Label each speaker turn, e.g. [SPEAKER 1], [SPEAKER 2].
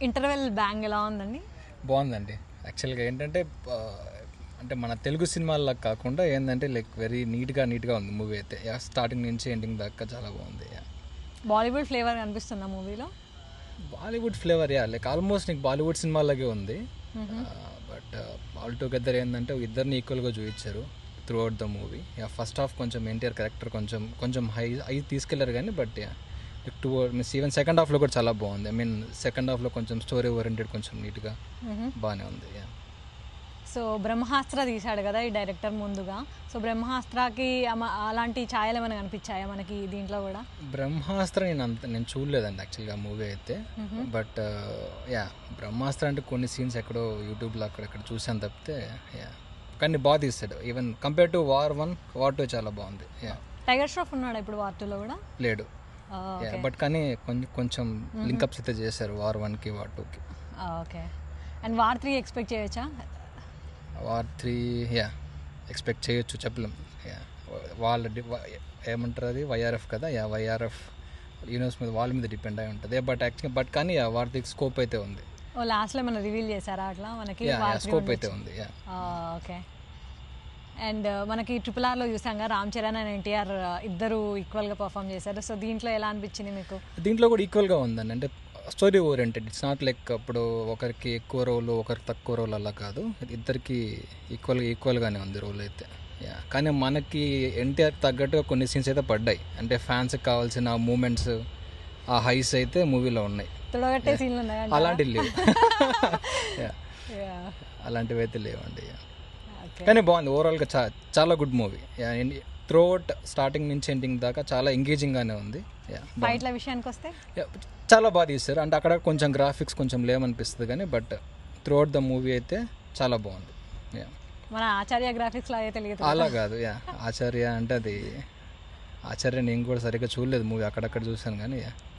[SPEAKER 1] Interval bang ఎలా ఉందండి?
[SPEAKER 2] బాగుందండి. యాక్చువల్గా ఏంటంటే అంటే మన తెలుగు సినిమాల్లో కాకుండా ఏంటంటే లైక్ వెరీ నీట్గా ఉంది మూవీ అయితే. స్టార్టింగ్ నుంచి ఎండింగ్ దాకా చాలా బాగుంది.
[SPEAKER 1] బాలీవుడ్ ఫ్లేవర్ కనిపిస్తుందా మూవీలో?
[SPEAKER 2] బాలీవుడ్ ఫ్లేవర్ లైక్ ఆల్మోస్ట్ నీకు బాలీవుడ్ సినిమాలాగే ఉంది. బట్ ఆల్ టుగెదర్ ఏంటంటే ఇద్దరిని ఈక్వల్గా చూపించారు through out the movie. First half కొంచెం ఎన్టీఆర్ క్యారెక్టర్ కొంచెం హై తీసుకెళ్లారు కానీ బట్ ఈవెన్ సెకండ్ హాఫ్లో కూడా చాలా బాగుంది. ఐ మీన్ సెకండ్ హాఫ్లో కొంచెం స్టోరీ ఓరియంటెడ్ కొంచెం నీట్గా బాగానే ఉంది.
[SPEAKER 1] సో బ్రహ్మాస్త్ర తీశాడు కదా ఈ డైరెక్టర్ ముందుగా. సో బ్రహ్మాస్త్రకి అలాంటి ఛాయలు ఏమైనా కనిపించాయా మనకి దీంట్లో కూడా?
[SPEAKER 2] బ్రహ్మాస్త్ర నేను చూడలేదండి యాక్చువల్గా మూవీ అయితే. బట్ బ్రహ్మాస్త్ర అంటే కొన్ని సీన్స్ ఎక్కడో యూట్యూబ్లో అక్కడెక్కడ చూసాను తప్పితే కానీ బాగా తీస్తాడు. Even compare to war 1, war 2 చాలా బాగుంది.
[SPEAKER 1] టైగర్ ష్రాఫ్ ఉన్నాడు ఇప్పుడు వార్ 2లో కూడా?
[SPEAKER 2] లేడు. బట్ కానీ కొంచెం లింకప్స్ అయితే చేశారు వార్ 1కి వార్ 2కి.
[SPEAKER 1] ఓకే. అండ్ వార్ 3 ఎక్స్పెక్ట్ చేయొచ్చా?
[SPEAKER 2] వార్ 3 ఎక్స్పెక్ట్ చేయొచ్చు, చెప్పలేం. వాళ్ళ ఏమంటారు అది వైఆర్ఎఫ్ కదా. వైఆర్ఎఫ్ యూనివర్స్ మీద వాళ్ళ మీద డిపెండ్ అయి ఉంటుంది. బట్ కానీ వార్ 3 స్కోప్ అయితే ఉంది.
[SPEAKER 1] లాస్ట్లో ఏమైనా రివీల్ చేశారా అట్లా మనకి?
[SPEAKER 2] స్కోప్ అయితే ఉంది.
[SPEAKER 1] ఓకే. అండ్ మనకి RRRలో చూసాంగా రామ్ చరణ్ అండ్ ఎన్టీఆర్ ఇద్దరు ఈక్వల్గా పర్ఫామ్ చేశారు. సో దీంట్లో ఎలా అనిపించింది మీకు?
[SPEAKER 2] దీంట్లో కూడా ఈక్వల్గా ఉందండి. అంటే story oriented. It's not like ఇప్పుడు ఒకరికి ఎక్కువ రోల్ ఒకరికి తక్కువ రోల్ అలా కాదు. ఇద్దరికి ఈక్వల్గానే ఉంది రోల్ అయితే. కానీ మనకి ఎన్టీఆర్ తగ్గట్టుగా కొన్ని సీన్స్ అయితే పడ్డాయి. అంటే ఫ్యాన్స్కి కావాల్సిన మూమెంట్స్, ఆ హైస్ అయితే మూవీలో ఉన్నాయి. అలాంటివి లేవు. అలాంటివి అయితే లేవండి. కానీ బాగుంది ఓవరాల్గా. చాలా గుడ్ మూవీ. త్రూఅవుట్ స్టార్టింగ్ నుంచి ఎండింగ్ దాకా చాలా ఎంగేజింగ్గానే ఉంది.
[SPEAKER 1] ఫైట్ల విషయానికి వస్తే
[SPEAKER 2] చాలా బాగా తీస్తారు. అంటే అక్కడ కొంచెం గ్రాఫిక్స్ కొంచెం లేవనిపిస్తుంది కానీ బట్ త్రూఅవుట్ ద మూవీ అయితే చాలా బాగుంది.
[SPEAKER 1] మన ఆచార్య గ్రాఫిక్స్ లాగా తెలియదు
[SPEAKER 2] అలా కాదు. ఆచార్య అంటే అది ఆచార్య నేను కూడా సరిగ్గా చూడలేదు మూవీ, అక్కడక్కడ చూసాను కానీ